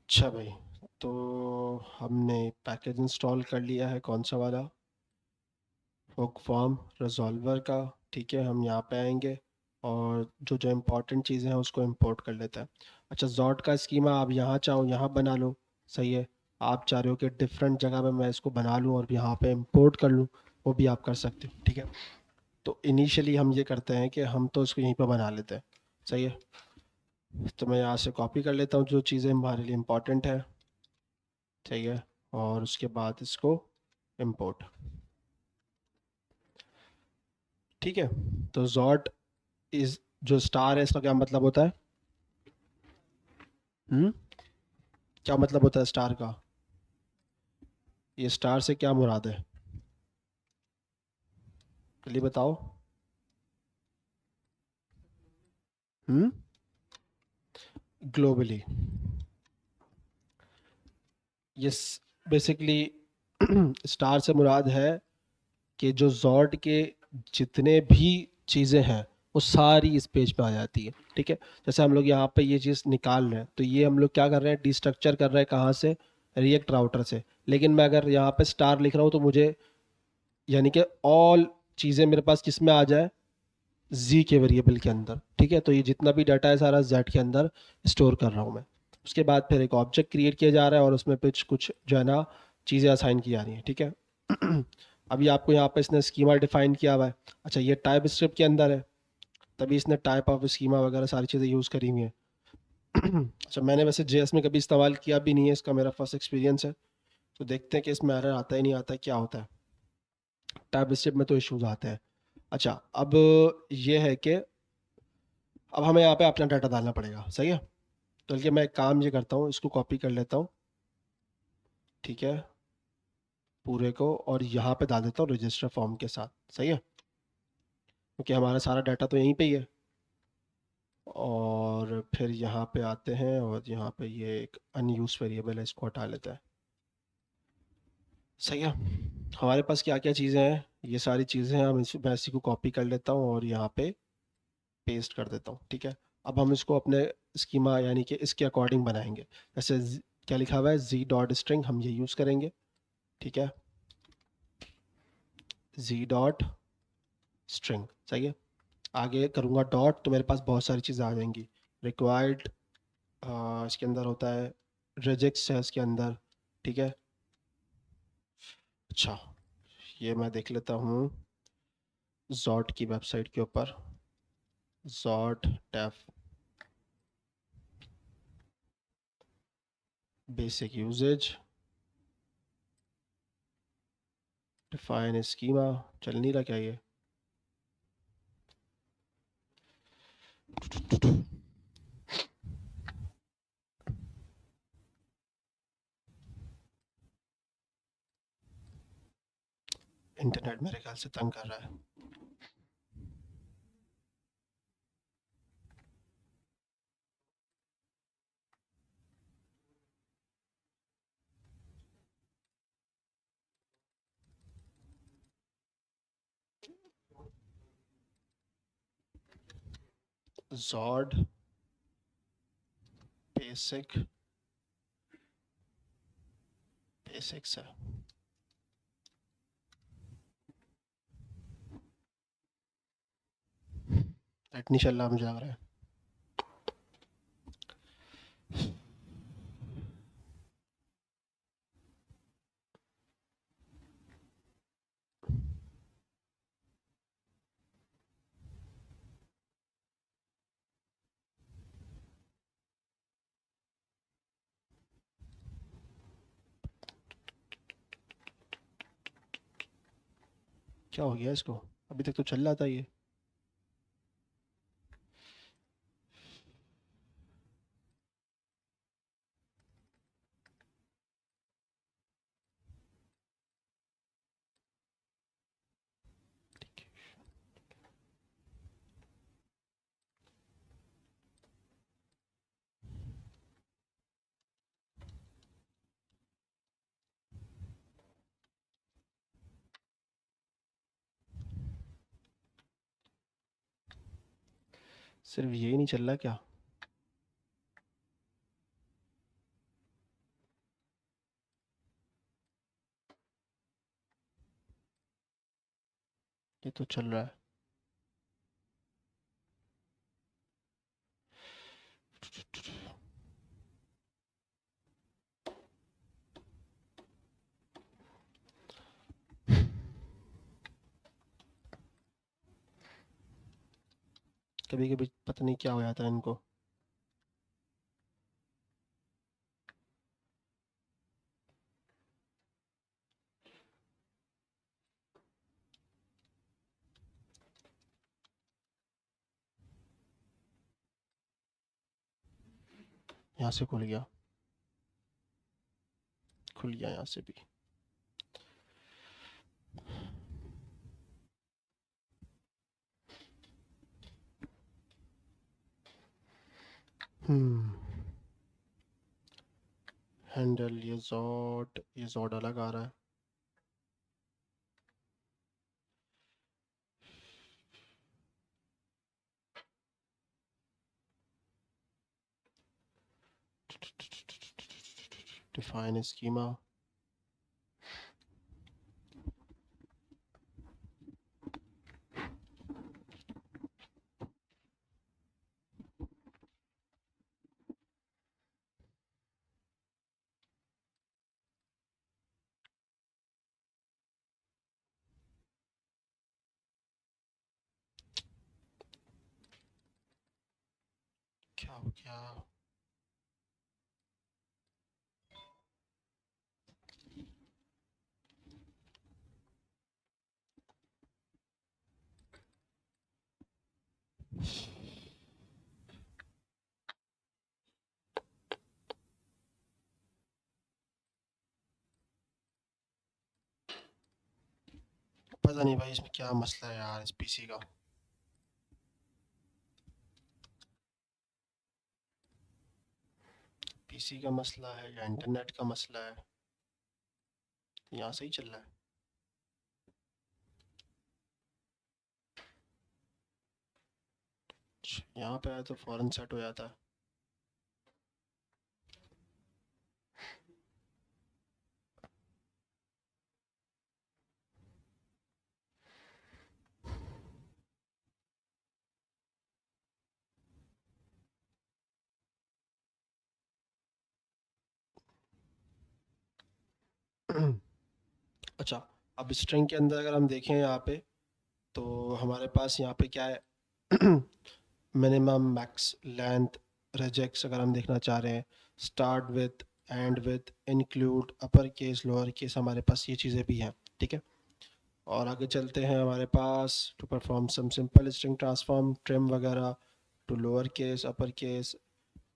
अच्छा भाई, तो हमने पैकेज इंस्टॉल कर लिया है, कौन सा वाला? हुक फॉर्म रिजॉल्वर का। ठीक है, हम यहाँ पे आएंगे और जो जो इम्पोर्टेंट चीज़ें हैं उसको इंपोर्ट कर लेते हैं। अच्छा, जॉट का स्कीमा आप यहाँ चाहो यहाँ बना लो, सही है। आप चाह रहे हो कि डिफरेंट जगह पे मैं इसको बना लूँ और यहाँ पे इंपोर्ट कर लूँ, वो भी आप कर सकते हो, ठीक है। तो इनिशियली हम ये करते हैं कि हम तो इसको यहीं पर बना लेते हैं, सही है। तो मैं यहाँ से कॉपी कर लेता हूँ जो चीज़ें हमारे लिए इम्पोर्टेंट है, ठीक है। और उसके बाद इसको इंपोर्ट, ठीक है। तो जॉट इज, जो स्टार है इसका क्या मतलब होता है? हम्म, क्या मतलब होता है स्टार का? ये स्टार से क्या मुराद है, जल्दी बताओ। हम्म, ग्लोबली। यस, बेसिकली स्टार से मुराद है कि जो जॉट के जितने भी चीज़ें हैं वो सारी इस पेज पे आ जाती है, ठीक है। जैसे हम लोग यहाँ पे ये चीज़ निकाल रहे हैं तो ये हम लोग क्या कर रहे हैं, डिस्ट्रक्चर कर रहे हैं, कहाँ से? रिएक्ट राउटर से। लेकिन मैं अगर यहाँ पे स्टार लिख रहा हूँ तो मुझे, यानी कि ऑल चीज़ें मेरे पास किस में आ जाए? जी के वेरिएबल के अंदर, ठीक है। तो ये जितना भी डाटा है सारा जेड के अंदर स्टोर कर रहा हूँ मैं। उसके बाद फिर एक ऑब्जेक्ट क्रिएट किया जा रहा है और उसमें कुछ कुछ जो है ना चीज़ें असाइन की जा रही हैं, ठीक है। अभी आपको यहाँ पे इसने स्कीमा डिफाइन किया हुआ है। अच्छा, ये टाइप स्क्रिप्ट के अंदर है, तभी इसने टाइप ऑफ स्कीमा वगैरह सारी चीज़ें यूज़ करी हुई हैं। अच्छा, मैंने वैसे जेएस में कभी इस्तेमाल किया भी नहीं है, इसका मेरा फर्स्ट एक्सपीरियंस है। तो देखते हैं कि इसमें एरर आता ही नहीं आता है, क्या होता है। टाइप स्क्रिप्ट में तो इश्यूज आते हैं। अच्छा, अब ये है कि अब हमें यहाँ पे अपना डाटा डालना पड़ेगा, सही है। तो बल्कि मैं एक काम ये करता हूँ, इसको कॉपी कर लेता हूँ, ठीक है, पूरे को, और यहाँ पे डाल देता हूँ रजिस्टर फॉर्म के साथ, सही है, क्योंकि हमारा सारा डाटा तो यहीं पे ही है। और फिर यहाँ पे आते हैं और यहाँ पे ये एक अनयूज वेरिएबल है, इसको हटा लेते हैं, सही है। हमारे पास क्या क्या चीज़ें हैं, ये सारी चीज़ें हैं। मैं इसी को कॉपी कर लेता हूँ और यहाँ पे पेस्ट कर देता हूँ, ठीक है। अब हम इसको अपने स्कीमा यानी कि इसके अकॉर्डिंग बनाएंगे। जैसे क्या लिखा हुआ है, जी डॉट स्ट्रिंग, हम ये यूज़ करेंगे, ठीक है। जी डॉट स्ट्रिंग, सही है। आगे करूँगा डॉट तो मेरे पास बहुत सारी चीज़ें आ जाएंगी। रिक्वायर्ड, इसके अंदर होता है, रिजेक्ट्स है इसके अंदर, ठीक है। अच्छा, ये मैं देख लेता हूँ जॉट की वेबसाइट के ऊपर, Zod def basic usage define schema, चल नहीं रहा क्या ये? इंटरनेट मेरे ख्याल से तंग कर रहा है। जॉड बेसिक, बेसिक्स है। नेट नहीं चल रहा मुझे लग रहा है। क्या हो गया इसको? अभी तक तो चल रहा था ये। सिर्फ यही नहीं चल रहा क्या? ये तो चल रहा है। कभी कभी पता नहीं क्या हो जाता है इनको। यहाँ से खुल गया, खुल गया यहाँ से भी। हैंडल, ये जॉड अलग आ रहा है। डिफाइन स्कीमा, क्या हो गया? पता नहीं भाई इसमें क्या मसला है यार, इस पीसी का। पीसी का मसला है या इंटरनेट का मसला है? यहाँ से ही चल रहा है। यहाँ पे आया तो फौरन सेट हो जाता है। अच्छा, अब स्ट्रिंग के अंदर अगर हम देखें यहाँ पे, तो हमारे पास यहाँ पे क्या है? मिनिमम, मैक्स, लेंथ, regex अगर हम देखना चाह रहे हैं, start with, and with, include, upper case, lower case, हमारे पास ये चीज़ें भी हैं। ठीक है, और आगे चलते हैं। हमारे पास to perform some simple string transform, trim वगैरह, to lower case, upper case.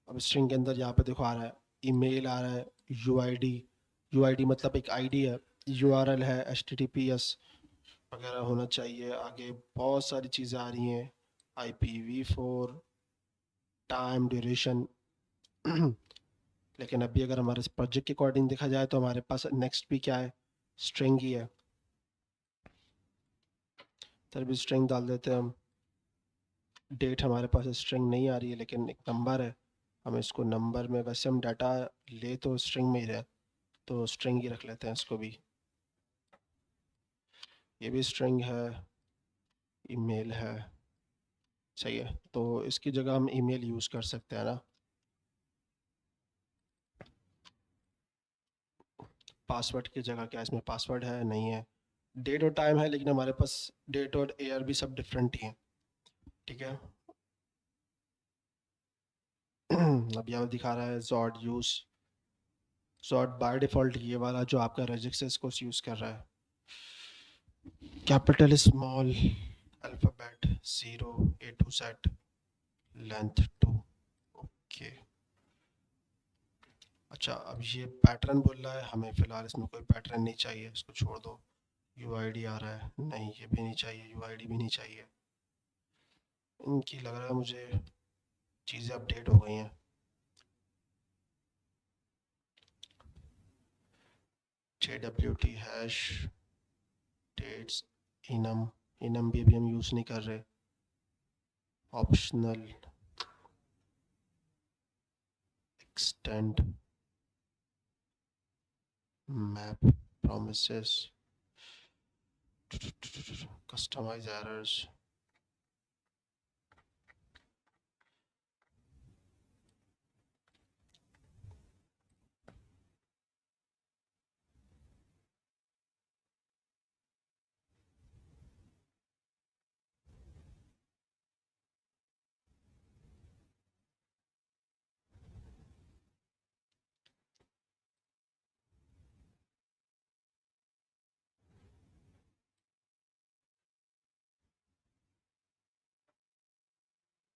अब स्ट्रिंग के अंदर यहाँ पे देखो आ रहा है, ईमेल आ रहा है, यूआईडी, यूआईडी मतलब एक आईडी है, यूआरएल है, एचटीटीपीएस वगैरह होना चाहिए। आगे बहुत सारी चीज़ें आ रही हैं, IPv4, टाइम, ड्यूरेशन। लेकिन अभी अगर हमारे प्रोजेक्ट के अकॉर्डिंग देखा जाए तो हमारे पास नेक्स्ट भी क्या है, स्ट्रिंग ही है। तो भी स्ट्रिंग डाल देते हैं हम। डेट हमारे पास स्ट्रिंग नहीं आ रही है, लेकिन एक नंबर है, हम इसको नंबर में, वैसे हम डाटा ले तो स्ट्रिंग में ही रहे, तो स्ट्रिंग ही रख लेते हैं इसको भी। ये भी स्ट्रिंग है, ईमेल है, सही है। तो इसकी जगह हम ईमेल यूज़ कर सकते हैं ना। पासवर्ड की जगह क्या इसमें पासवर्ड है? नहीं है। डेट और टाइम है, लेकिन हमारे पास डेट और ईयर भी सब डिफरेंट ही हैं। ठीक है। अब यहाँ दिखा रहा है jawed use, jawed by default ये वाला जो आपका रजिक्स को यूज़ कर रहा है, capital, small, alphabet, 0 A to Z, length 2। Okay. अच्छा, अब ये पैटर्न बोल रहा है, हमें फ़िलहाल इसमें कोई पैटर्न नहीं चाहिए, इसको छोड़ दो। यूआईडी आ रहा है, नहीं ये भी नहीं चाहिए, यूआईडी भी नहीं चाहिए। इनकी लग रहा है मुझे चीज़ें अपडेट हो गई हैं। JWT hash, dates, enum, enum भी अभी हम यूज़ नहीं कर रहे। Optional, extend, map, promises, Customize errors.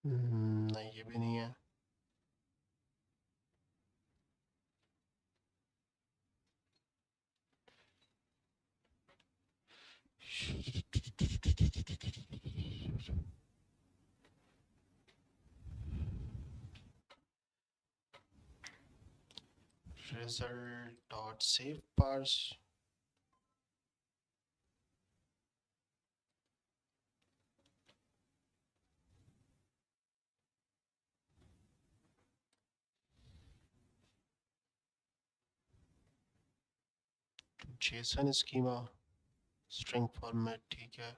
नहीं, ये भी नहीं है। Result dot save parse. JSON schema string format, ठीक है।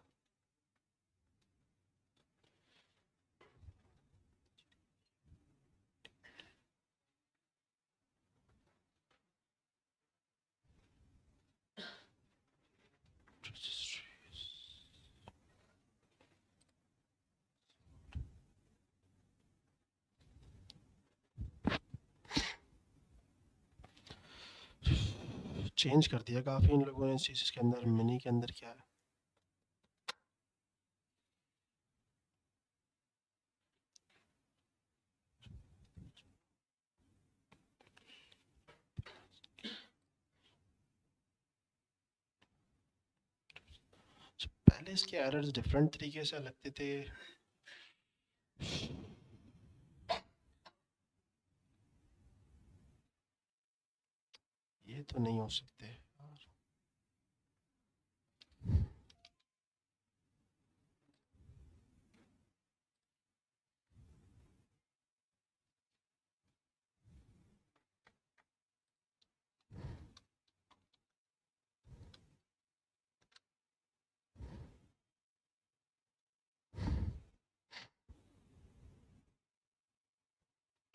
चेंज कर दिया काफ़ी इन लोगों ने चीज़ के अंदर। मिनी के अंदर क्या है? पहले इसके एरर्स डिफरेंट तरीके से लगते थे। ये तो नहीं हो सकते।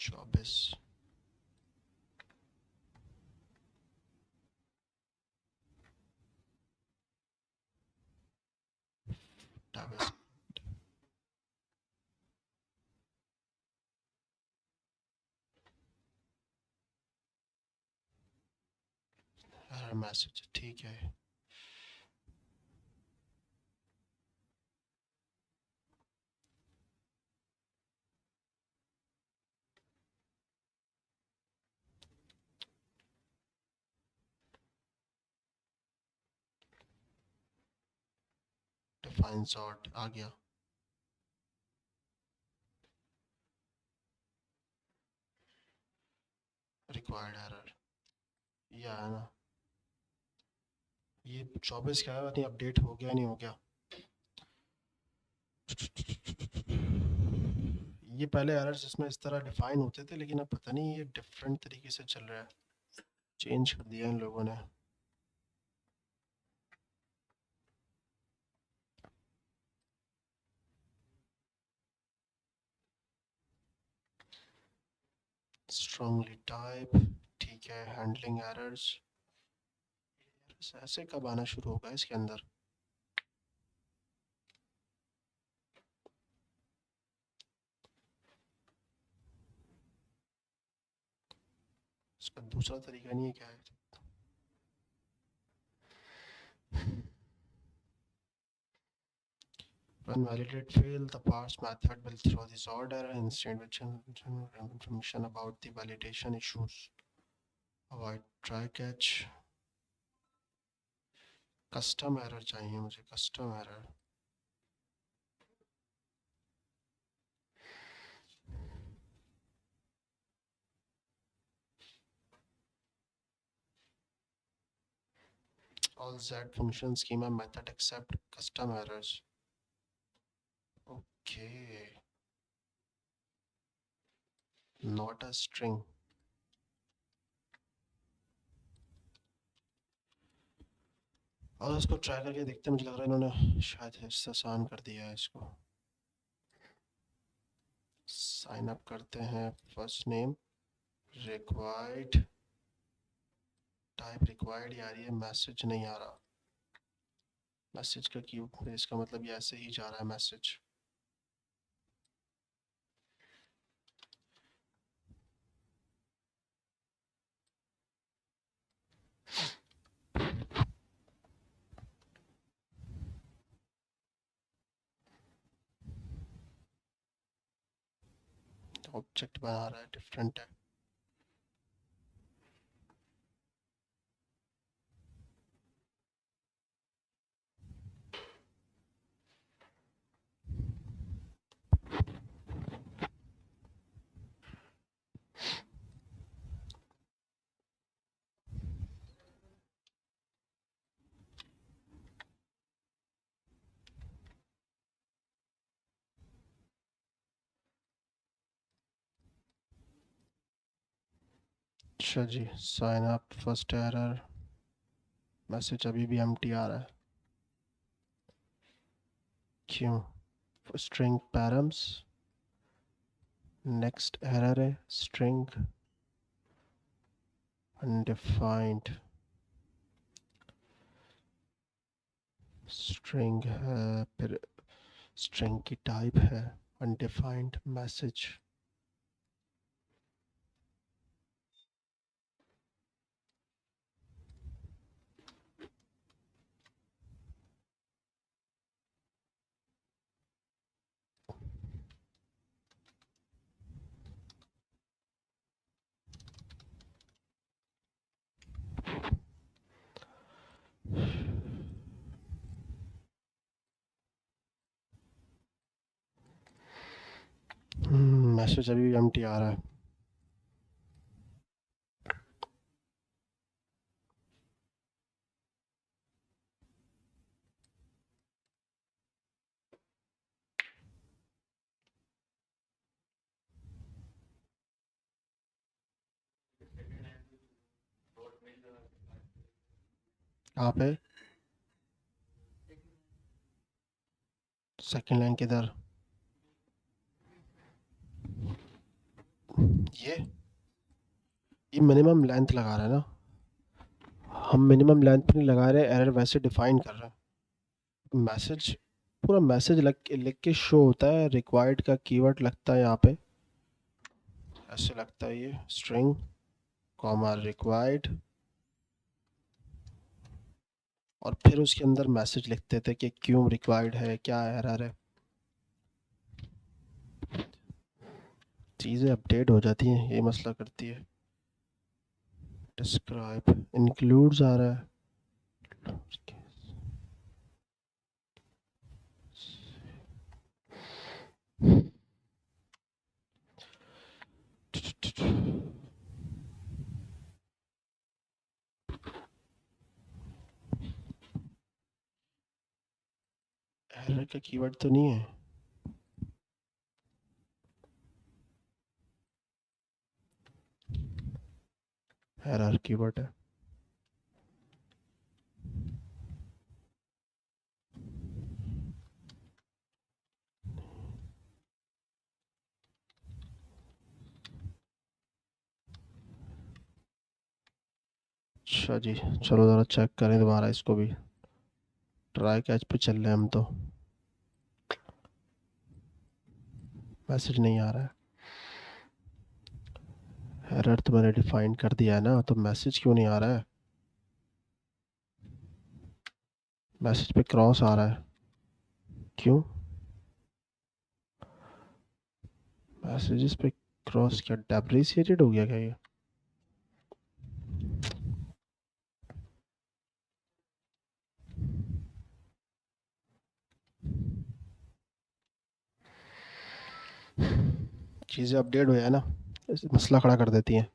24 28 एरर मैसेज, ठीक है। डिफाइन सॉर्ट आ गया। रिक्वायर्ड एरर ये आया ना। ये 24 क्या है, नहीं अपडेट हो गया नहीं हो गया। ये पहले एरर्स इसमें इस तरह डिफाइन होते थे, लेकिन अब पता नहीं ये डिफरेंट तरीके से चल रहा है। चेंज कर दिया इन लोगों ने। स्ट्रांगली टाइप, ठीक है। हैंडलिंग एरर्स, ऐसे कब आना शुरू होगा इसके अंदर? इसका दूसरा तरीका नहीं है क्या है? When validate fail, the parse method will throw this order instead with information about the validation issues. Avoid try catch. Custom error चाहिए मुझे, custom error. All Z function schema method except custom errors. Okay, not a string. और उसको try करके देखते हैं, मुझे लग रहा है इन्होंने शायद इससे आसान कर दिया है इसको। साइन अप करते हैं, first name required, type required, यार ये मैसेज नहीं आ रहा। मैसेज का क्यों, इसका मतलब ये ऐसे ही जा रहा है मैसेज। ऑब्जेक्ट बना रहा है, डिफरेंट है। अच्छा जी, sign up first error, message अभी भी एम्प्टी आ रहा है, क्यों? स्ट्रिंग पैरम्स, नेक्स्ट एरर है स्ट्रिंग अनडिफाइंड, स्ट्रिंग है फिर स्ट्रिंग की टाइप है अनडिफाइंड मैसेज। मैसेज अभी भी एम्प्टी आ रहा है। कहाँ पे? सेकेंड लाइन किधर? ये ये मिनिमम लेंथ लगा रहा है ना, हम मिनिमम लेंथ पे नहीं लगा रहे, एरर वैसे डिफाइन कर रहे हैं। मैसेज पूरा मैसेज लिख के शो होता है, रिक्वायर्ड का कीवर्ड लगता है यहाँ पे, ऐसे लगता है ये स्ट्रिंग कॉमा रिक्वायर्ड, और फिर उसके अंदर मैसेज लिखते थे कि क्यों रिक्वायर्ड है, क्या एरर है। चीज़ें अपडेट हो जाती हैं, ये मसला करती है। डिस्क्राइब इंक्लूड्स आ रहा है, एरर का कीवर्ड तो नहीं है। एरर कीवर्ड है। अच्छा जी, चलो ज़रा चेक करें दोबारा इसको भी। ट्राई कैच पे चल रहे हैं हम तो, मैसेज नहीं आ रहा है। एरर तो मैंने डिफाइन कर दिया है ना, तो मैसेज क्यों नहीं आ रहा है? मैसेज पे क्रॉस आ रहा है, क्यों? मैसेजेस पे क्रॉस क्या डेप्रिसिएटेड हो गया क्या ये? चीज़ें अपडेट हो जाए ना, ऐसे मसला खड़ा कर देती हैं।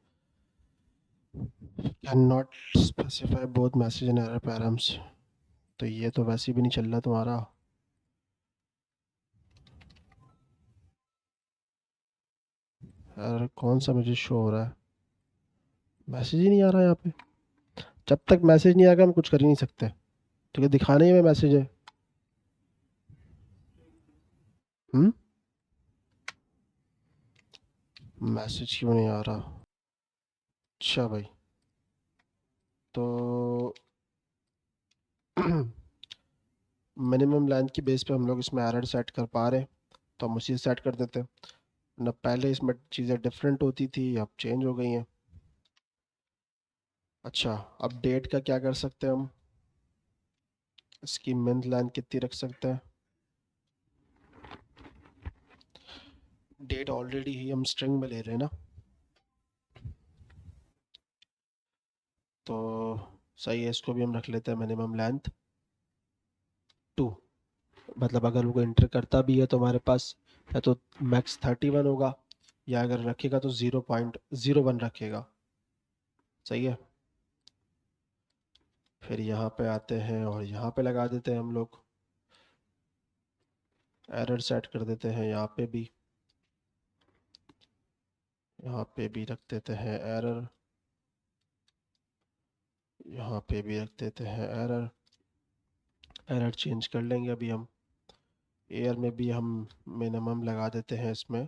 Can not specify both message and error params, तो ये तो वैसे भी नहीं चल रहा तुम्हारा। एरर कौन सा मुझे शो हो रहा है? मैसेज ही नहीं आ रहा है यहाँ पे। जब तक मैसेज नहीं आएगा हम कुछ कर ही नहीं सकते। तो क्या दिखाने में मैसेज है? हम्म, मैसेज क्यों नहीं आ रहा? अच्छा भाई, तो मिनिमम लेंथ की बेस पे हम लोग इसमें एरर सेट कर पा रहे हैं, तो हम उसी सेट कर देते हैं ना। पहले इसमें चीज़ें डिफरेंट होती थी, अब चेंज हो गई हैं। अच्छा, अब डेट का क्या कर सकते हैं हम? इसकी मंथ लेंथ कितनी रख सकते हैं? डेट ऑलरेडी ही हम स्ट्रिंग में ले रहे हैं ना, तो सही है, इसको भी हम रख लेते हैं मिनिमम लेंथ 2। मतलब अगर वो एंटर करता भी है तो हमारे पास या तो मैक्स 31 होगा, या अगर रखेगा तो 0.01 रखेगा। सही है। फिर यहाँ पे आते हैं और यहाँ पे लगा देते हैं हम लोग, एरर सेट कर देते हैं यहाँ पे भी, यहाँ पे भी रख देते हैं एरर, यहाँ पे भी रख देते हैं एरर। एरर चेंज कर लेंगे अभी हम। एयर में भी हम मिनिमम लगा देते हैं इसमें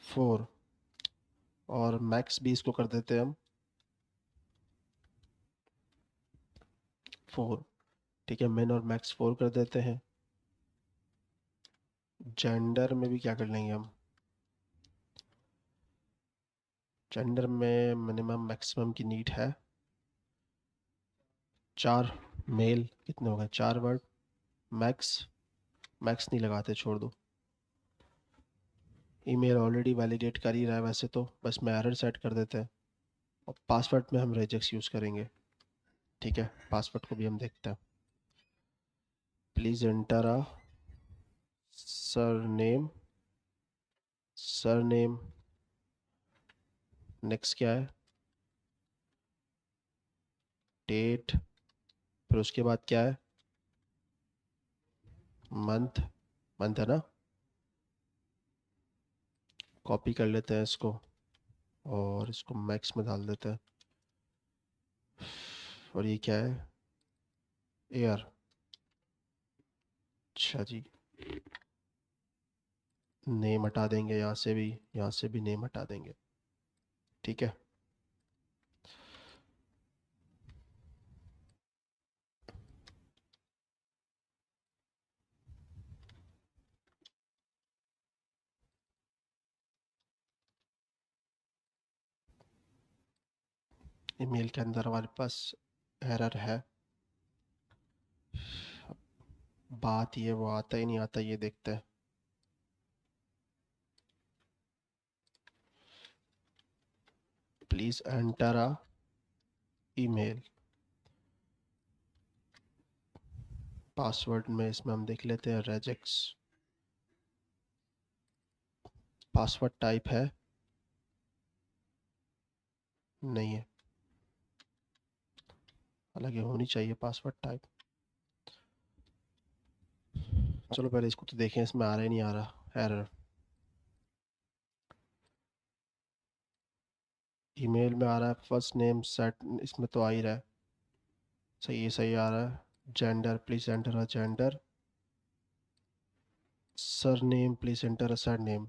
4, और मैक्स भी इसको कर देते हैं हम 4। ठीक है, मिन और मैक्स 4 कर देते हैं। जेंडर में भी क्या कर लेंगे हम? जेंडर में मिनिमम मैक्सिमम की नीड है 4। मेल कितने हो गए? 4 वर्ड। मैक्स, मैक्स नहीं लगाते, छोड़ दो। ईमेल ऑलरेडी वैलिडेट कर ही रहा है वैसे तो, बस मैं एरर सेट कर देते हैं। और पासवर्ड में हम रेजेक्स यूज़ करेंगे। ठीक है, पासवर्ड को भी हम देखते हैं। Please enter a surname, surname, next क्या है? डेट, फिर उसके बाद क्या है? मंथ, मंथ है ना। कॉपी कर लेते हैं इसको और इसको मैक्स में डाल देते हैं। और ये क्या है? एयर। अच्छा जी, नेम हटा देंगे यहाँ से भी, यहाँ से भी नेम हटा देंगे। ठीक है, ईमेल के अंदर हमारे पास एरर है। बात ये वो आता ही नहीं आता, ये देखते हैं। Please enter a email. Password में इसमें हम देख लेते हैं रेजेक्स। पासवर्ड टाइप है, नहीं है, हालांकि होनी चाहिए पासवर्ड टाइप। चलो पहले इसको तो देखें, इसमें आ रहा ही नहीं आ रहा एरर। ईमेल में आ रहा है फर्स्ट नेम सेट, इसमें तो आ ही रहा है। सही है, सही आ रहा है। Gender, please enter a gender. Sir name, please enter a sir name.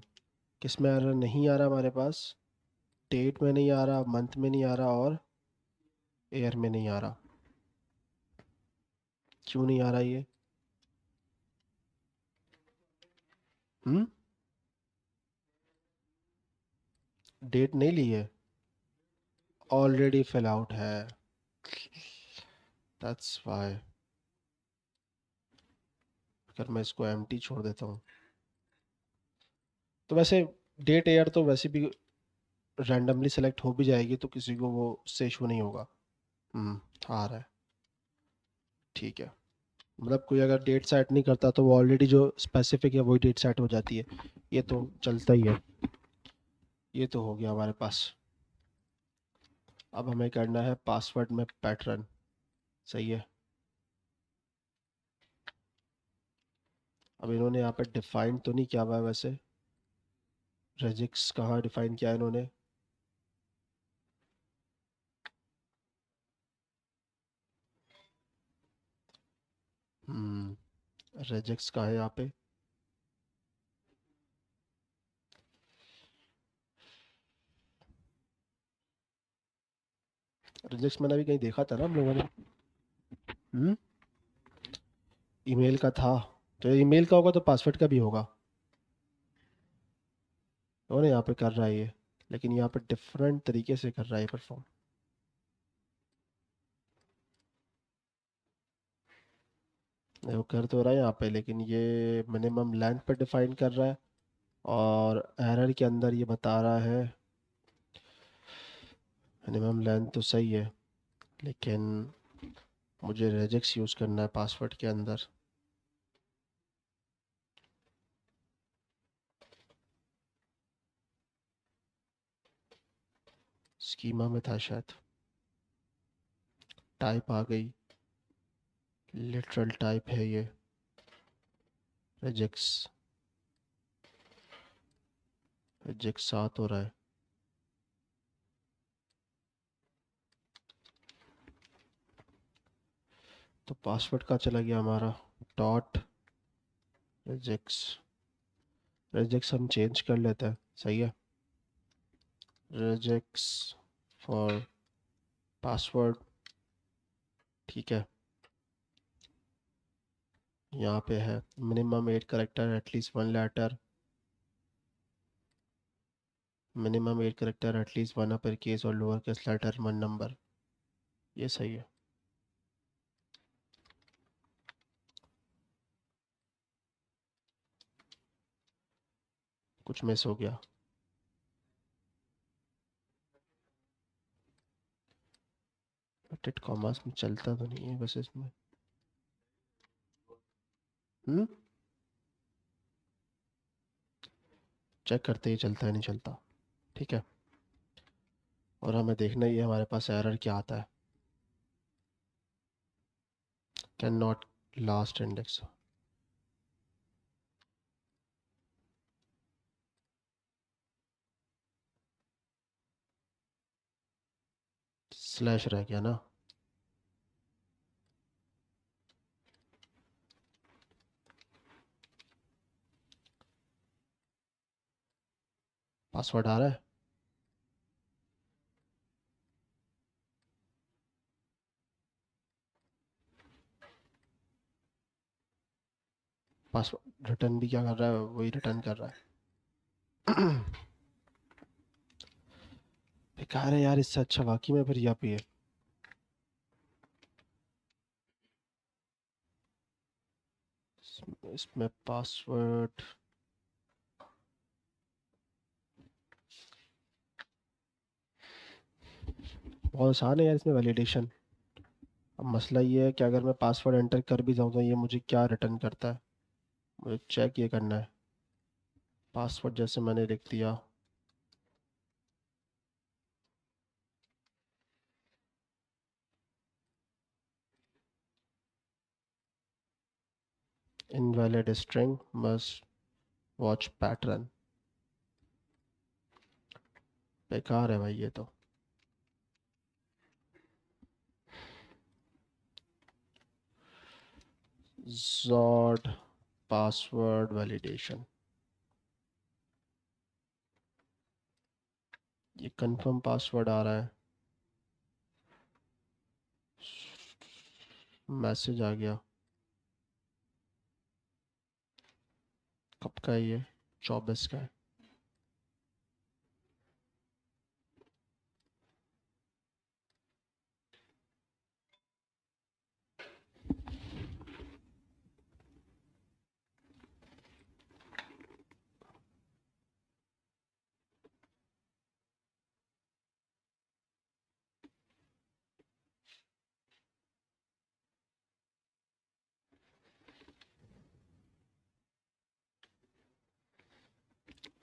किस में एरर नहीं आ रहा हमारे पास? डेट में नहीं आ रहा, मंथ में नहीं आ रहा, और ईयर में नहीं आ रहा। क्यों नहीं आ रहा ये? हम्म, डेट नहीं ली है, ऑलरेडी फिल आउट है, दैट्स वाई। अगर मैं इसको एम्प्टी छोड़ देता हूँ तो वैसे डेट ईयर तो वैसे भी रैंडमली सेलेक्ट हो भी जाएगी, तो किसी को वो उससे इशू नहीं होगा। आ रहा है, ठीक है। मतलब कोई अगर डेट सेट नहीं करता तो वो ऑलरेडी जो स्पेसिफिक है वही डेट सेट हो जाती है, ये तो चलता ही है। ये तो हो गया हमारे पास। अब हमें करना है पासवर्ड में पैटर्न। सही है। अब इन्होंने यहाँ पे डिफाइन तो नहीं किया हुआ है वैसे, रेजिक्स कहाँ डिफाइन किया है इन्होंने? रेजेक्स कहाँ है यहाँ पे? रेजेक्स मैंने अभी कहीं देखा था ना हम लोगों ने। हम्म। ईमेल का था। तो ईमेल का होगा तो पासवर्ड का भी होगा। तो ना यहाँ पे कर रहा है ये, लेकिन यहाँ पे डिफरेंट तरीके से कर रहा है परफॉर्म। वो कर तो रहा है यहाँ पे, लेकिन ये मिनिमम लेंथ पे डिफाइन कर रहा है, और एरर के अंदर ये बता रहा है मिनिमम लेंथ तो सही है, लेकिन मुझे रेजेक्स यूज़ करना है पासवर्ड के अंदर। स्कीमा में था शायद। टाइप आ गई, लिटरल टाइप है ये, रेजेक्स। रेजेक्स 7 हो रहा है। तो पासवर्ड का चला गया हमारा, डॉट रेजेक्स। रेजेक्स हम चेंज कर लेते हैं, सही है। रेजेक्स फॉर पासवर्ड, ठीक है। यहाँ पे है minimum 8 character at least 1 letter, minimum 8 character at least 1 upper case और लोअर केस लेटर 1 नंबर। ये सही है। कुछ मिस हो गया। टिट कॉमर्स में चलता तो नहीं है बस इसमें। हम्म। चेक करते ही चलता है नहीं चलता, ठीक है। और हमें देखना ही है हमारे पास एरर क्या आता है। Can not last index. Slash रह गया ना। पासवर्ड आ रहा है। पासवर्ड रिटर्न भी क्या कर रहा है, वही रिटर्न कर रहा है। बेकार है यार, इससे अच्छा वाकई में फिर यहाँ पे है। इसमें पासवर्ड बहुत आसान है यार, इसमें वैलिडेशन। अब मसला ये है कि अगर मैं पासवर्ड एंटर कर भी जाऊँ तो ये मुझे क्या रिटर्न करता है, मुझे चेक ये करना है। पासवर्ड जैसे मैंने लिख दिया, invalid string must watch pattern. बेकार है भाई ये तो। जॉड पासवर्ड वैलिडेशन, ये कंफर्म पासवर्ड आ रहा है, मैसेज आ गया। कब का है ये? 24 का है।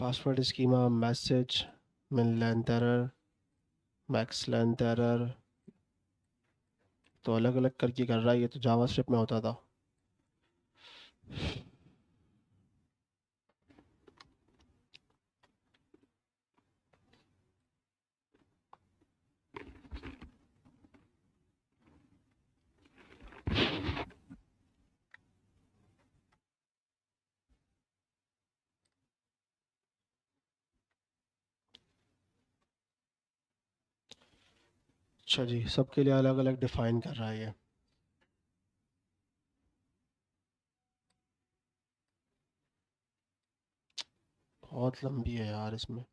Password schema message, min length error, max length error, तो अलग अलग करके कर रहा है, ये तो जावास्क्रिप्ट में होता था। अच्छा जी, सबके लिए अलग अलग डिफाइन कर रहा है ये। बहुत लंबी है यार इसमें।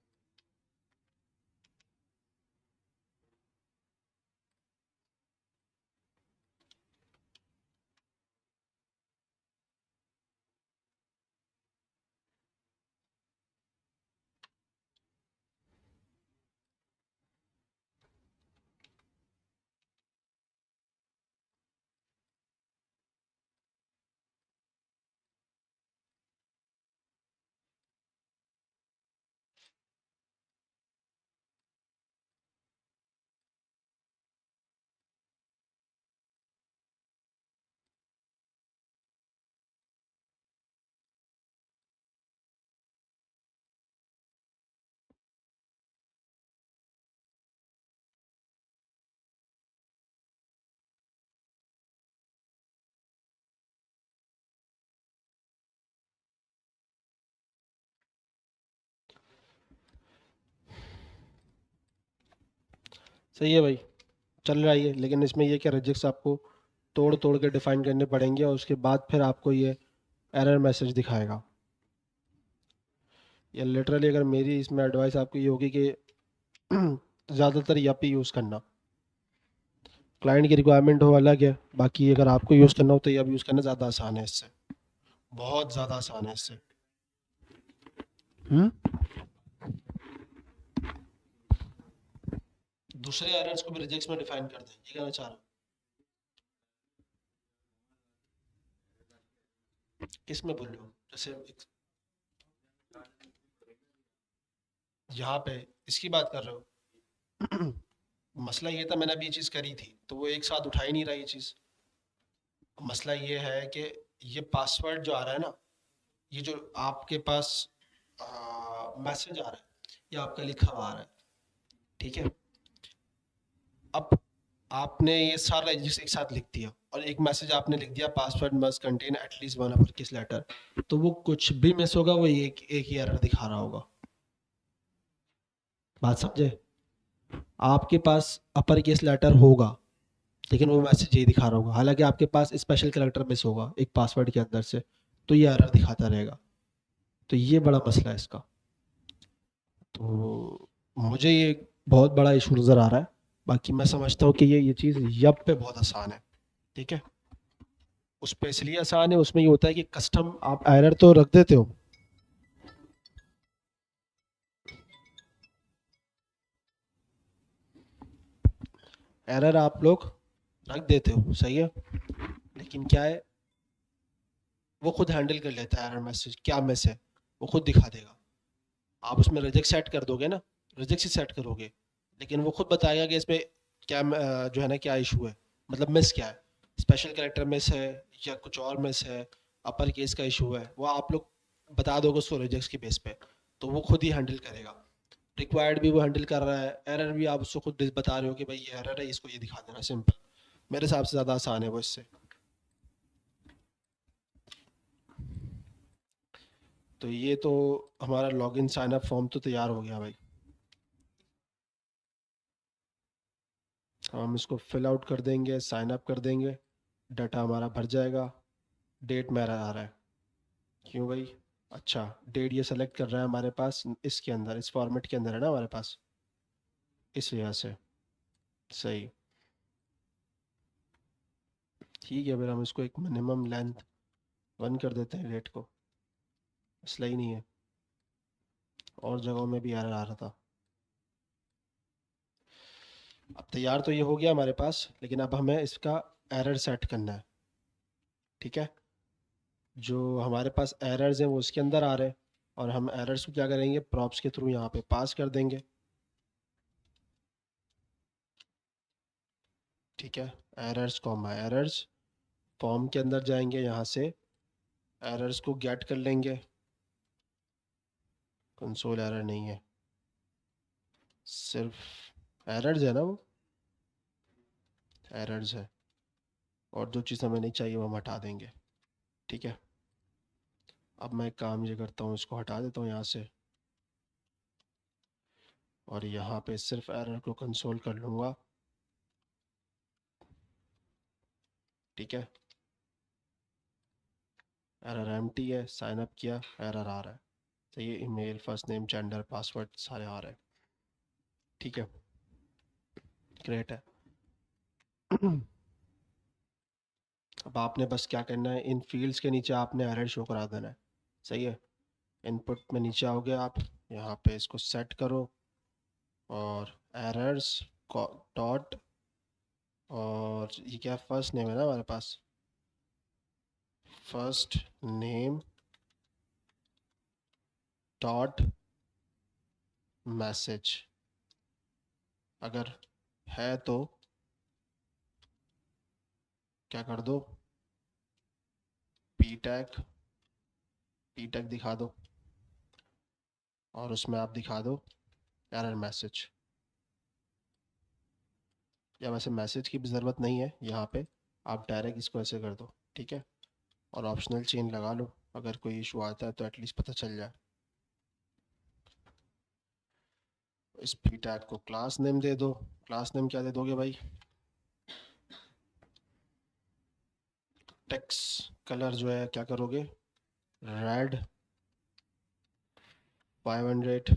सही है भाई, चल रहा है ये, लेकिन इसमें ये क्या रिजेक्ट्स आपको तोड़ तोड़ के डिफाइन करने पड़ेंगे और उसके बाद फिर आपको ये एरर मैसेज दिखाएगा। या लिटरली अगर मेरी इसमें एडवाइस आपको ये होगी कि ज़्यादातर यप ही यूज़ करना। क्लाइंट की रिक्वायरमेंट हो अलग है, बाकी अगर आपको यूज़ करना हो तो यप यूज़ करना ज़्यादा आसान है इससे, बहुत ज़्यादा आसान है इससे। हम्म। दूसरे एरर्स को भी रिजेक्ट्स में डिफाइन कर दें, ये कहना चाह रहा हूँ। किस में बोल रहे हो, जैसे यहाँ पे इसकी बात कर रहे हो? मसला ये था, मैंने अभी ये चीज़ करी थी तो वो एक साथ उठा ही नहीं रहा ये चीज़। मसला ये है कि ये पासवर्ड जो आ रहा है ना, ये जो आपके पास मैसेज आ रहा है, ये आपका लिखा हुआ आ रहा है, ठीक है। अब आपने ये सारा रजिस्टर एक साथ लिख दिया और एक मैसेज आपने लिख दिया, password must contain at least one upper case letter, तो वो कुछ भी मिस होगा, वो एक ही एरर दिखा रहा होगा। बात समझे? आपके पास अपर केस लेटर होगा, लेकिन वो मैसेज यही दिखा रहा होगा, हालांकि आपके पास स्पेशल कैरेक्टर मिस होगा एक पासवर्ड के अंदर से, तो ये एरर दिखाता रहेगा। तो ये बड़ा मसला है इसका। तो मुझे ये बहुत बड़ा इशू नज़र आ रहा है। बाकी मैं समझता हूँ कि ये चीज़ यप पे बहुत आसान है, ठीक है। उस पे इसलिए आसान है, उसमें ये होता है कि कस्टम आप एरर तो रख देते हो, एरर आप लोग रख देते हो, सही है, लेकिन क्या है, वो खुद हैंडल कर लेता है एरर मैसेज क्या मिस है, वो खुद दिखा देगा। आप उसमें रिजेक्ट सेट कर दोगे ना, रिजेक्ट से सेट करोगे, लेकिन वो खुद बताएगा कि इसमें क्या जो है ना क्या इशू है, मतलब मिस क्या है, स्पेशल कैरेक्टर मिस है या कुछ और मिस है, अपर केस का इशू है, वो आप लोग बता दोगे उसको रिजेक्ट की बेस पे, तो वो खुद ही हैंडल करेगा। रिक्वायर्ड भी वो हैंडल कर रहा है, एरर भी आप उसको खुद बता रहे हो कि भाई ये एरर है, इसको ये दिखा देना, सिंपल। मेरे हिसाब से ज़्यादा आसान है वो इससे। तो ये तो हमारा लॉगिन साइन अप फॉर्म तो तैयार हो गया भाई। हम इसको फिल आउट कर देंगे, साइन अप कर देंगे, डाटा हमारा भर जाएगा। डेट मेरा आ रहा है, क्यों भाई? अच्छा, डेट ये सेलेक्ट कर रहा है हमारे पास, इसके अंदर इस फॉर्मेट के अंदर है ना हमारे पास, इस वजह से। सही, ठीक है, फिर हम इसको एक मिनिमम लेंथ 1 कर देते हैं डेट को, मसला ही नहीं है। और जगहों में भी एरर आ रहा था। अब तैयार तो ये हो गया हमारे पास, लेकिन अब हमें इसका एरर सेट करना है, ठीक है। जो हमारे पास एरर्स हैं वो उसके अंदर आ रहे हैं, और हम एरर्स को क्या करेंगे, प्रॉप्स के थ्रू यहाँ पे पास कर देंगे, ठीक है। एरर्स कॉमा एरर्स, फॉर्म के अंदर जाएंगे, यहाँ से एरर्स को गेट कर लेंगे। कंसोल एरर नहीं है, सिर्फ एरर्स है ना वो, एरर्स है, और जो चीज़ हमें नहीं चाहिए वो हम हटा देंगे, ठीक है। अब मैं एक काम ये करता हूँ, इसको हटा देता हूँ यहाँ से, और यहाँ पे सिर्फ एरर को कंसोल कर लूँगा। ठीक है, एरर एम्प्टी है, साइन अप किया, एरर आ रहा है। सही है, email, first name, gender, password सारे आ रहे हैं। ठीक है, ग्रेट है। अब आपने बस क्या करना है, इन फील्ड्स के नीचे आपने एरर शो करा देना है। सही है, इनपुट में नीचे आओगे आप, यहाँ पे इसको सेट करो और एरर्स डॉट, और ये क्या फर्स्ट नेम है ना हमारे पास, फर्स्ट नेम डॉट मैसेज, अगर है तो क्या कर दो, पी टैग दिखा दो और उसमें आप दिखा दो एरर मैसेज, या वैसे मैसेज की भी ज़रूरत नहीं है यहाँ पे, आप डायरेक्ट इसको ऐसे कर दो। ठीक है, और ऑप्शनल चेन लगा लो, अगर कोई इशू आता है तो एटलीस्ट पता चल जाए। इस पी टैग को क्लास नेम दे दो। क्लास नेम क्या दे दोगे भाई, टेक्स्ट कलर जो है क्या करोगे, रेड 500।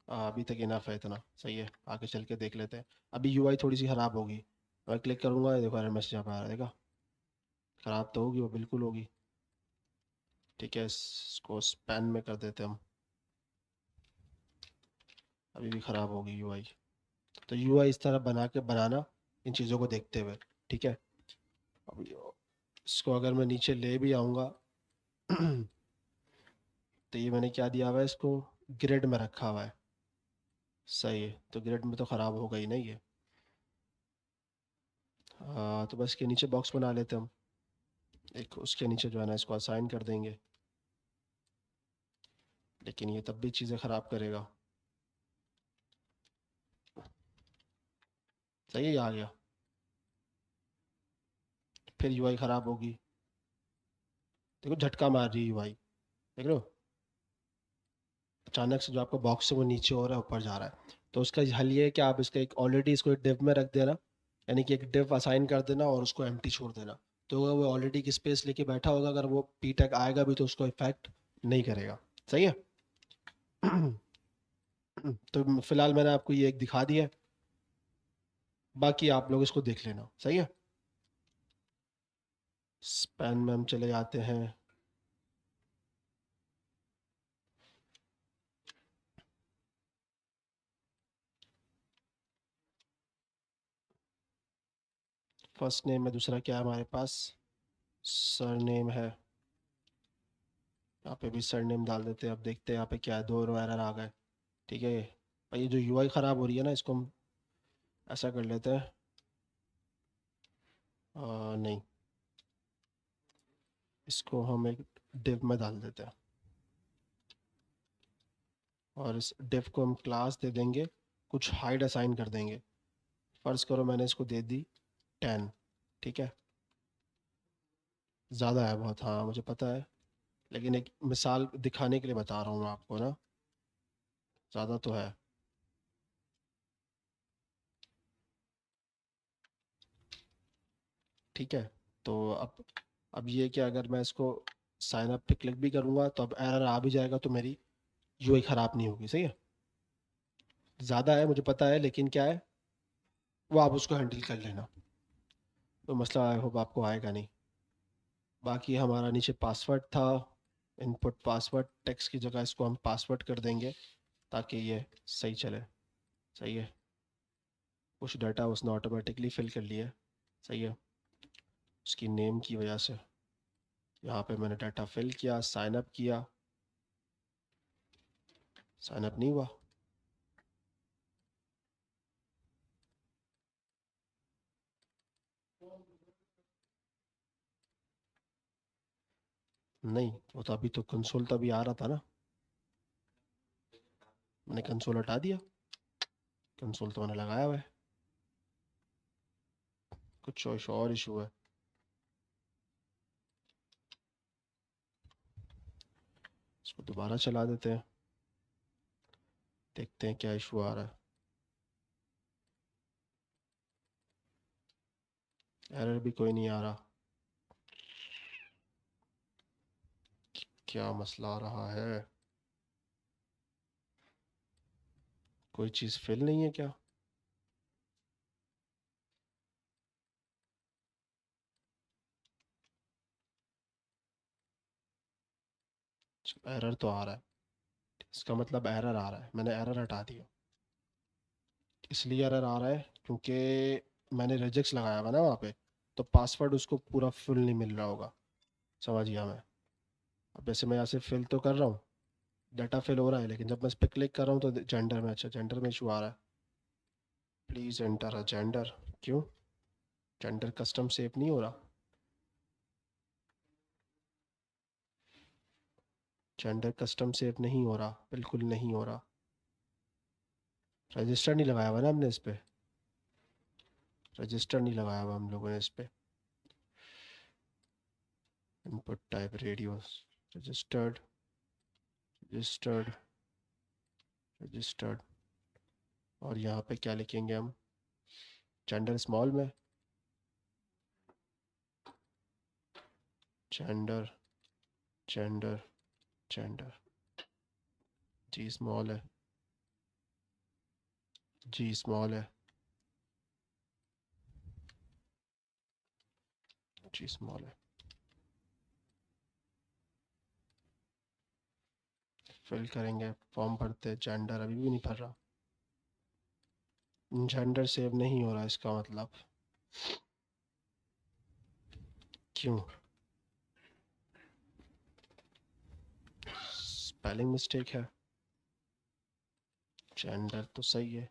अभी तक इनफ है इतना, सही है, आगे चल के देख लेते हैं। अभी यूआई थोड़ी सी ख़राब होगी, मैं क्लिक करूँगा, देखो एरर मैसेज यहाँ पे आ रहा है, देखा, ख़राब तो होगी, वो बिल्कुल होगी। ठीक है, इसको स्पैन में कर देते हैं हम, अभी भी ख़राब होगी यूआई। तो यूआई इस तरह बनाना इन चीज़ों को देखते हुए। ठीक है, अब इसको अगर मैं नीचे ले भी आऊँगा तो ये मैंने क्या दिया हुआ है, इसको ग्रिड में रखा हुआ है। सही है, तो ग्रिड में तो ख़राब होगा ही नहीं ये। तो बस के नीचे बॉक्स बना लेते हैं हम, एक उसके नीचे जो है ना इसको असाइन कर देंगे, लेकिन ये तब भी चीज़ें ख़राब करेगा। सही है, ये आ गया, फिर यूआई ख़राब होगी। देखो झटका मार रही है यूआई, देख रहे हो, अचानक से जो आपका बॉक्स है वो नीचे हो रहा है, ऊपर जा रहा है। तो उसका हल ये है कि आप इसका एक ऑलरेडी इसको एक डिव में रख देना, यानी कि एक डिव असाइन कर देना और उसको एम्प्टी छोड़ देना। तो वो ऑलरेडी की स्पेस लेके बैठा होगा, अगर वो पी टैग आएगा भी तो उसको इफेक्ट नहीं करेगा। सही है। तो फिलहाल मैंने आपको ये एक दिखा दिया है, बाकी आप लोग इसको देख लेना। सही है, स्पैन में हम चले जाते हैं। फर्स्ट नेम में दूसरा क्या है हमारे पास, सर नेम है, यहाँ पे भी सर नेम डाल देते हैं। अब देखते हैं यहाँ पे क्या है, 2 एरर आ गए। ठीक है, ये जो यूआई ख़राब हो रही है ना, इसको हम ऐसा कर लेते हैं, नहीं, इसको हम एक डिव में डाल देते हैं और इस डिव को हम क्लास दे देंगे, कुछ हाइट असाइन कर देंगे। फ़र्ज़ करो मैंने इसको दे दी 10। ठीक है, ज़्यादा है बहुत, हाँ मुझे पता है, लेकिन एक मिसाल दिखाने के लिए बता रहा हूँ मैं आपको ना, ज़्यादा तो है। ठीक है, तो अब ये कि अगर मैं इसको साइन अप पे क्लिक भी करूँगा तो अब एरर आ भी जाएगा, तो मेरी यूआई ख़राब नहीं होगी। सही है, ज़्यादा है मुझे पता है, लेकिन क्या है, वो आप उसको हैंडल कर लेना, तो मसला आई होप आपको आएगा नहीं। बाकी हमारा नीचे पासवर्ड था, इनपुट पासवर्ड, टेक्स्ट की जगह इसको हम पासवर्ड कर देंगे ताकि ये सही चले। सही है, कुछ डाटा उसने ऑटोमेटिकली फिल कर लिया है। सही है, उसकी नेम की वजह से यहाँ पे मैंने डाटा फिल किया, साइन अप किया, साइन अप नहीं हुआ। नहीं, वो तो अभी तो कंसोल तो अभी आ रहा था ना, मैंने कंसोल हटा दिया, कंसोल तो मैंने लगाया हुआ है, कुछ और इशू है। इसको दोबारा चला देते हैं, देखते हैं क्या इशू आ रहा है। एरर भी कोई नहीं आ रहा, क्या मसला आ रहा है? कोई चीज़ फिल नहीं है क्या? एरर तो आ रहा है, इसका मतलब एरर आ रहा है, मैंने एरर हटा दिया। इसलिए एरर आ रहा है क्योंकि मैंने रिजेक्ट्स लगाया हुआ ना वहाँ पे, तो पासवर्ड उसको पूरा फुल नहीं मिल रहा होगा। समझ गया मैं। अब जैसे मैं यहाँ से फिल तो कर रहा हूँ, डाटा फिल हो रहा है, लेकिन जब मैं इस पर क्लिक कर रहा हूँ तो जेंडर में, अच्छा जेंडर में इशू आ रहा है। Please enter a gender. क्यों? जेंडर कस्टम सेव नहीं हो रहा? जेंडर कस्टम सेव नहीं हो रहा, बिल्कुल नहीं हो रहा। रजिस्टर नहीं लगाया हुआ ना हमने इस पे, रजिस्टर नहीं लगाया हुआ हम लोगों ने इस पे। Input type radio, registered, registered, registered. और यहाँ पे क्या लिखेंगे हम? जेंडर स्मॉल में, जेंडर, जेंडर, जेंडर, जी स्मॉल है, जी स्मॉल है, जी स्मॉल है। फिल करेंगे, फॉर्म भरते, जेंडर अभी भी नहीं भर रहा, जेंडर सेव नहीं हो रहा, इसका मतलब क्यों? स्पेलिंग मिस्टेक है, जेंडर तो सही है।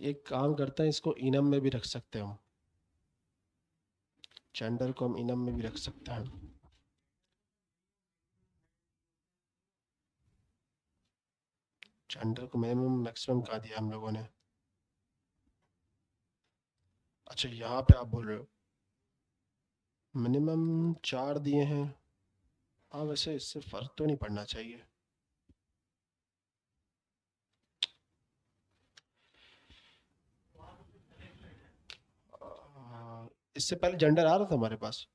एक काम करते हैं, इसको इनम में भी रख सकते हैं हम, जेंडर को हम इनम में भी रख सकते हैं। जेंडर को मिनिमम मैक्सिमम कहा दिया हम लोगों ने? अच्छा यहाँ पे आप बोल रहे हो मिनिमम 4 दिए हैं। हाँ वैसे इससे फ़र्क तो नहीं पड़ना चाहिए। इससे पहले जेंडर आ रहा था हमारे पास?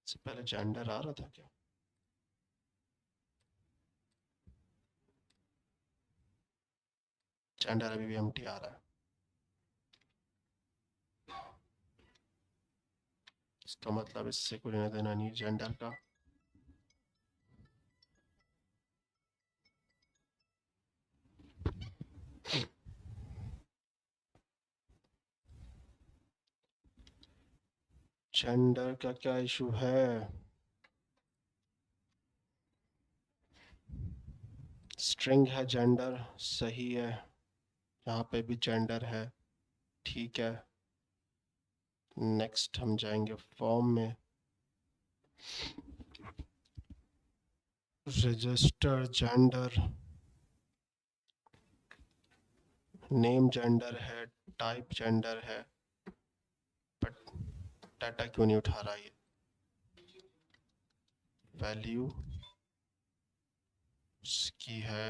इससे पहले जेंडर आ रहा था क्या? जेंडर अभी भी एम्प्टी आ रहा है, इसका मतलब इससे कोई लेना देना नहीं जेंडर का। जेंडर का क्या इशू है? स्ट्रिंग है, जेंडर सही है, यहाँ पे भी जेंडर है, ठीक है। नेक्स्ट हम जाएंगे फॉर्म में, रजिस्टर जेंडर, नेम जेंडर है, टाइप जेंडर है, बट डाटा क्यों नहीं उठा रहा ये? वैल्यू की है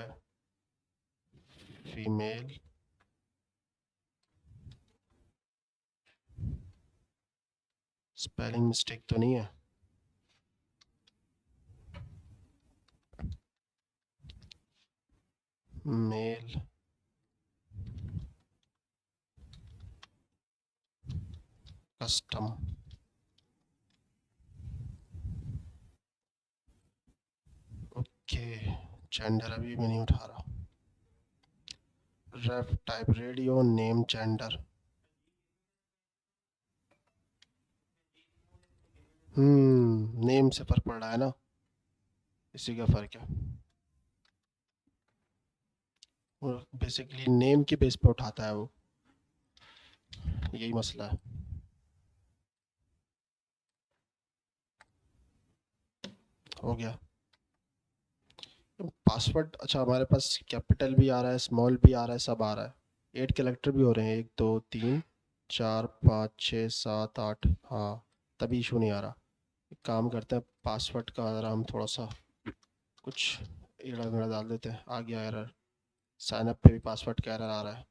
फीमेल, स्पेलिंग मिस्टेक तो नहीं है? मेल, कस्टम, ओके, जेंडर अभी भी नहीं उठा रहा। Ref type radio, name gender, name से फर्क पड़ रहा है ना, इसी का फर्क है। वो बेसिकली नेम की बेस पे उठाता है वो, यही मसला है। हो गया पासवर्ड। अच्छा हमारे पास कैपिटल भी आ रहा है, स्मॉल भी आ रहा है, सब आ रहा है, 8 कैरेक्टर भी हो रहे हैं, 1 2 3 4 5 6 7 8, हाँ तभी इशू नहीं आ रहा। एक काम करते हैं, पासवर्ड का ज़रा हम थोड़ा सा कुछ एड़ा मेड़ा डाल देते हैं। आ गया एरर, साइन अप पे भी पासवर्ड का एरर आ रहा है।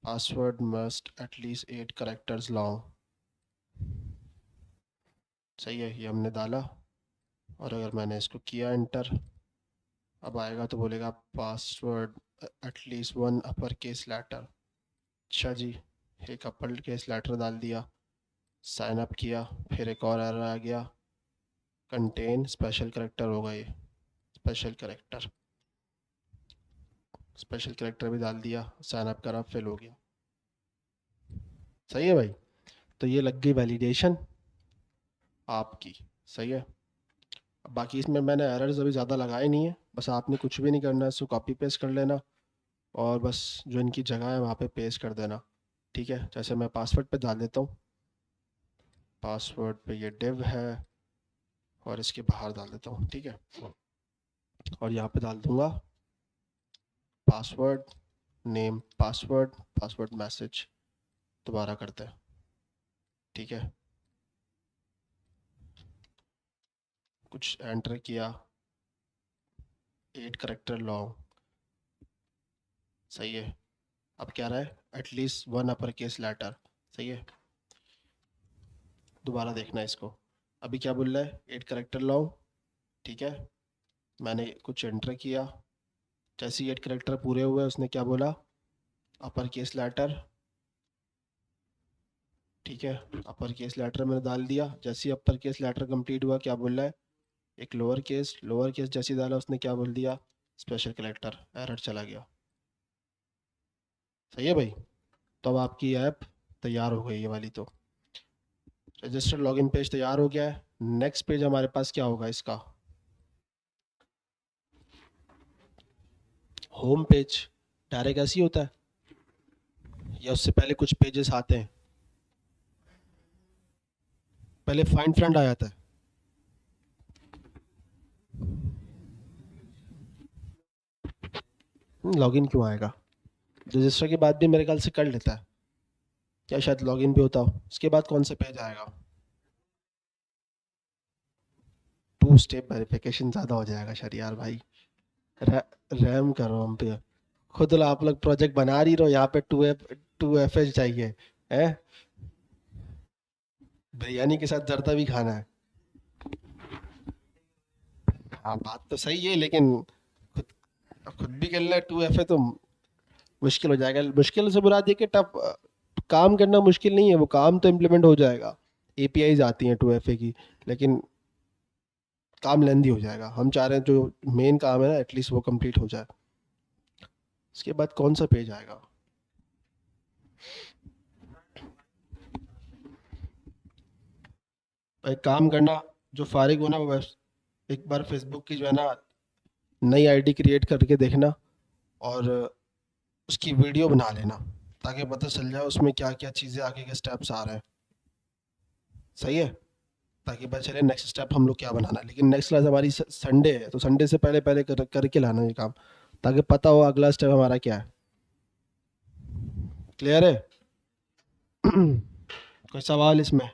Password must at least 8 characters long. सही है, ये हमने डाला। और अगर मैंने इसको किया एंटर, अब आएगा तो बोलेगा password at least 1 upper case letter. अच्छा जी, एक अपर केस लेटर डाल दिया, साइन अप किया, फिर एक और एरर आ गया, कंटेन स्पेशल करेक्टर होगा ये, स्पेशल करेक्टर। स्पेशल करेक्टर भी डाल दिया, साइन अप करा, फिल हो गया। सही है भाई, तो ये लग गई वैलिडेशन आपकी। सही है। अब बाकी इसमें मैंने एरर्स अभी ज़्यादा लगाए नहीं है, बस आपने कुछ भी नहीं करना है, इसको कॉपी पेस्ट कर लेना और बस जो इनकी जगह है वहाँ पे पेस्ट कर देना। ठीक है, जैसे मैं पासवर्ड पे डाल देता हूँ, पासवर्ड पे ये डिव है और इसके बाहर डाल देता हूँ। ठीक है, और यहाँ पे डाल दूँगा password name, password, password message. दोबारा करते हैं। ठीक है, कुछ एंटर किया, 8 करेक्टर लॉन्ग। सही है। अब क्या रहा है, एटलीस्ट 1 अपर केस लेटर। सही है, दोबारा देखना है इसको। अभी क्या बोल रहा है, 8 करेक्टर लॉन्ग। ठीक है, मैंने कुछ एंटर किया, जैसे ही 8 करेक्टर पूरे हुए उसने क्या बोला, अपर केस लेटर। ठीक है, अपर केस लेटर मैंने डाल दिया। जैसे ही अपर केस लेटर कंप्लीट हुआ, क्या बोल रहा है, एक लोअर केस जैसे ही डाला उसने क्या बोल दिया, स्पेशल करेक्टर। एरर चला गया। सही है भाई, तो अब आपकी ऐप तैयार हो गई ये वाली। तो रजिस्टर लॉगिन पेज तैयार हो गया है। नेक्स्ट पेज हमारे पास क्या होगा इसका, होम पेज। डायरेक्ट ऐसे ही होता है या उससे पहले कुछ पेजेस आते हैं? पहले फाइंड फ्रेंड आ जाता है। लॉगिन क्यों आएगा, रजिस्टर के बाद भी मेरे ख्याल से कर लेता है, या शायद लॉगिन भी होता हो। उसके बाद कौन सा पेज आएगा, 2 स्टेप वेरिफिकेशन ज़्यादा हो जाएगा शरियार भाई। रै, रैम करो हम पे। खुद लो, आप लोग प्रोजेक्ट बना रही रहो, यहाँ पे 2 एफ एच चाहिए है। बिरयानी के साथ जर्दा भी खाना है। हाँ बात तो सही है, लेकिन खुद खुद भी कर ले 2 एफ ए तो मुश्किल हो जाएगा। मुश्किल से बुरा देखिए, टफ काम करना मुश्किल नहीं है, वो काम तो इम्प्लीमेंट हो जाएगा। एपीआईज आती हैं 2 एफ ए की, लेकिन काम लेंदी हो जाएगा। हम चाह रहे हैं जो मेन काम है ना एटलीस्ट वो कंप्लीट हो जाए। इसके बाद कौन सा पेज आएगा, एक काम करना, जो फारिग हो ना वो एक बार फेसबुक की जो है ना नई आईडी क्रिएट करके देखना और उसकी वीडियो बना लेना, ताकि पता चल जाए उसमें क्या क्या चीज़ें आगे के स्टेप्स आ रहे हैं। सही है, ताकि पता चले नेक्स्ट स्टेप हम लोग क्या बनाना है। लेकिन नेक्स्ट क्लास हमारी संडे है, तो संडे से पहले पहले करके लाना ये काम, ताकि पता हो अगला स्टेप हमारा क्या है। क्लियर है? कोई सवाल इसमें?